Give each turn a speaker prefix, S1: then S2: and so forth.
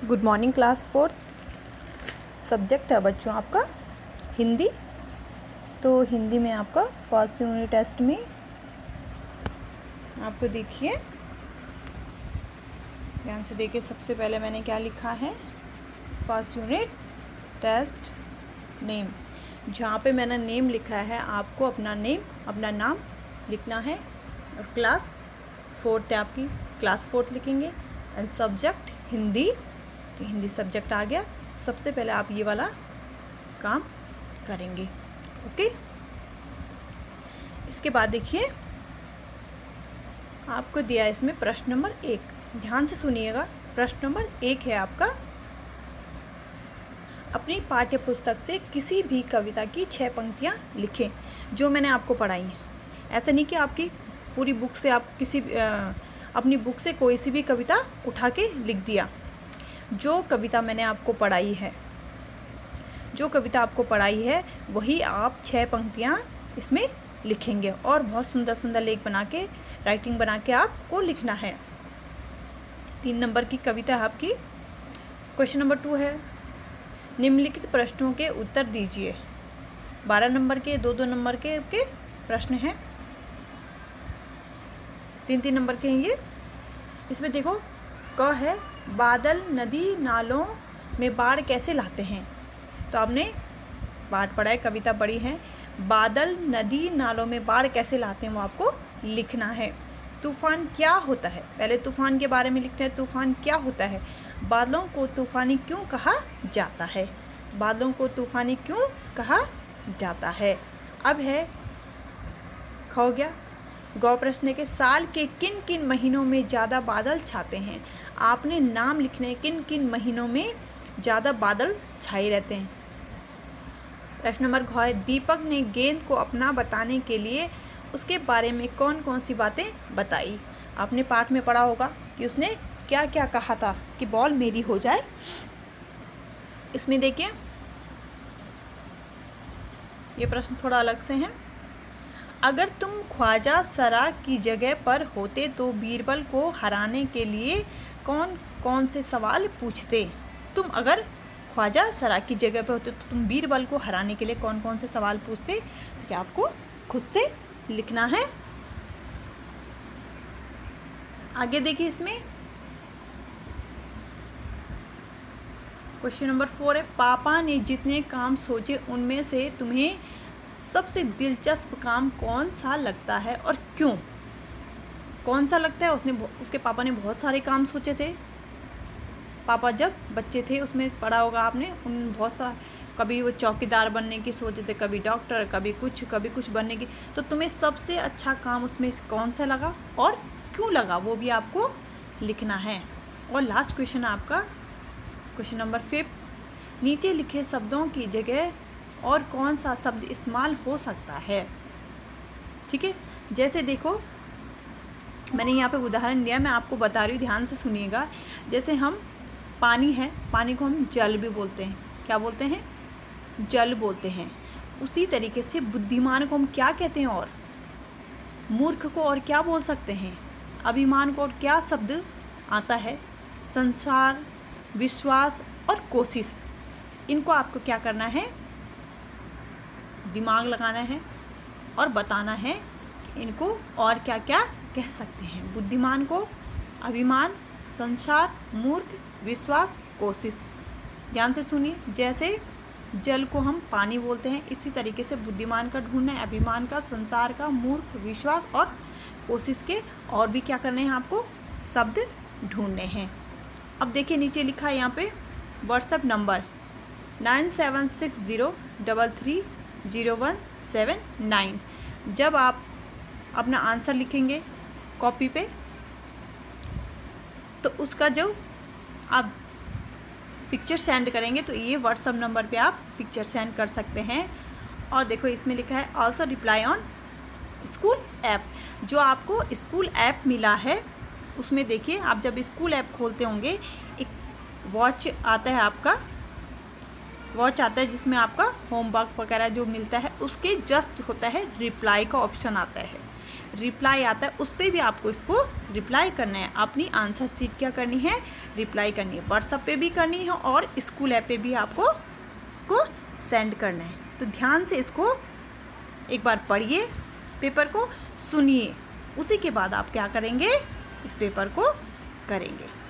S1: Good morning class 4। Subject है बच्चों आपका हिंदी। तो हिंदी में आपका फर्स्ट यूनिट टेस्ट में आपको देखिए ध्यान से देखिए। सबसे पहले मैंने क्या लिखा है, फर्स्ट यूनिट टेस्ट नेम। जहाँ पे मैंने नेम लिखा है आपको अपना नेम, अपना नाम लिखना है। और क्लास 4th है आपकी, क्लास 4th लिखेंगे। एंड सब्जेक्ट हिंदी, तो हिंदी सब्जेक्ट आ गया। सबसे पहले आप ये वाला काम करेंगे, ओके। इसके बाद देखिए आपको दिया है इसमें प्रश्न नंबर 1। ध्यान से सुनिएगा। प्रश्न नंबर 1 है आपका, अपनी पाठ्य पुस्तक से किसी भी कविता की 6 पंक्तियाँ लिखें जो मैंने आपको पढ़ाई हैं। ऐसा नहीं कि आपकी पूरी बुक से आप अपनी बुक से कोई सी भी कविता उठा के लिख दिया। जो कविता मैंने आपको पढ़ाई है, जो कविता आपको पढ़ाई है वही आप 6 पंक्तियाँ इसमें लिखेंगे। और बहुत सुंदर सुंदर लेख बना के, राइटिंग बना के आपको लिखना है। 3 नंबर की कविता है आपकी। क्वेश्चन नंबर 2 है, निम्नलिखित प्रश्नों के उत्तर दीजिए। 12 नंबर के 2-2 नंबर के प्रश्न हैं, 3-3 नंबर के हैं ये। इसमें देखो क है, बादल नदी नालों में बाढ़ कैसे लाते हैं। तो आपने पाठ पढ़ा है, कविता पढ़ी है। बादल नदी नालों में बाढ़ कैसे लाते हैं वो आपको लिखना है। तूफान क्या होता है, पहले तूफान के बारे में लिखते हैं। तूफान क्या होता है, बादलों को तूफानी क्यों कहा जाता है, बादलों को तूफानी क्यों कहा जाता है। अब है खो गया। गौ प्रश्न के, साल के किन किन महीनों में ज़्यादा बादल छाते हैं। आपने नाम लिखने, किन किन महीनों में ज़्यादा बादल छाए रहते हैं। प्रश्न नंबर घ है, दीपक ने गेंद को अपना बताने के लिए उसके बारे में कौन कौन सी बातें बताई। आपने पाठ में पढ़ा होगा कि उसने क्या क्या कहा था कि बॉल मेरी हो जाए। इसमें देखिए ये प्रश्न थोड़ा अलग से हैं। अगर तुम ख्वाजा सरा की जगह पर होते तो बीरबल को हराने के लिए कौन कौन से सवाल पूछते। तुम अगर ख्वाजा सरा की जगह पर होते तो तुम बीरबल को हराने के लिए कौन कौन से सवाल पूछते, तो क्या आपको खुद से लिखना है। आगे देखिए इसमें क्वेश्चन नंबर 4 है, पापा ने जितने काम सोचे उनमें से तुम्हें सबसे दिलचस्प काम कौन सा लगता है और क्यों। कौन सा लगता है, उसके पापा ने बहुत सारे काम सोचे थे। पापा जब बच्चे थे उसमें पढ़ा होगा आपने, उन बहुत सा, कभी वो चौकीदार बनने की सोचे थे, कभी डॉक्टर, कभी कुछ बनने की। तो तुम्हें सबसे अच्छा काम उसमें कौन सा लगा और क्यों लगा, वो भी आपको लिखना है। और लास्ट क्वेश्चन आपका क्वेश्चन नंबर 5, नीचे लिखे शब्दों की जगह और कौन सा शब्द इस्तेमाल हो सकता है। ठीक है, जैसे देखो मैंने यहाँ पे उदाहरण दिया, मैं आपको बता रही हूँ, ध्यान से सुनिएगा। जैसे हम पानी है, पानी को हम जल भी बोलते हैं। क्या बोलते हैं, जल बोलते हैं। उसी तरीके से बुद्धिमान को हम क्या कहते हैं, और मूर्ख को और क्या बोल सकते हैं, अभिमान को और क्या शब्द आता है, संसार, विश्वास और कोशिश। इनको आपको क्या करना है, दिमाग लगाना है और बताना है कि इनको और क्या क्या कह सकते हैं। बुद्धिमान को अभिमान, संसार, मूर्ख, विश्वास, कोशिश। ध्यान से सुनिए, जैसे जल को हम पानी बोलते हैं, इसी तरीके से बुद्धिमान का ढूंढना है, अभिमान का, संसार का, मूर्ख, विश्वास और कोशिश के और भी क्या करने हैं, आपको शब्द ढूंढने हैं। अब देखिए नीचे लिखा है यहाँ पे व्हाट्सएप नंबर 9760330179। जब आप अपना आंसर लिखेंगे कॉपी पे, तो उसका जो आप पिक्चर सेंड करेंगे तो ये व्हाट्सएप नंबर पे आप पिक्चर सेंड कर सकते हैं। और देखो इसमें लिखा है also reply on school app. जो आपको स्कूल ऐप मिला है उसमें देखिए, आप जब स्कूल ऐप खोलते होंगे एक वॉच आता है आपका, वो चाहता है जिसमें आपका होमवर्क वगैरह जो मिलता है उसके जस्ट होता है रिप्लाई का ऑप्शन आता है, रिप्लाई आता है, उस पर भी आपको इसको रिप्लाई करना है। अपनी आंसर शीट क्या करनी है, रिप्लाई करनी है। व्हाट्सएप पे भी करनी है और स्कूल ऐप पे भी आपको इसको सेंड करना है। तो ध्यान से इसको एक बार पढ़िए, पेपर को सुनिए, उसी के बाद आप क्या करेंगे, इस पेपर को करेंगे।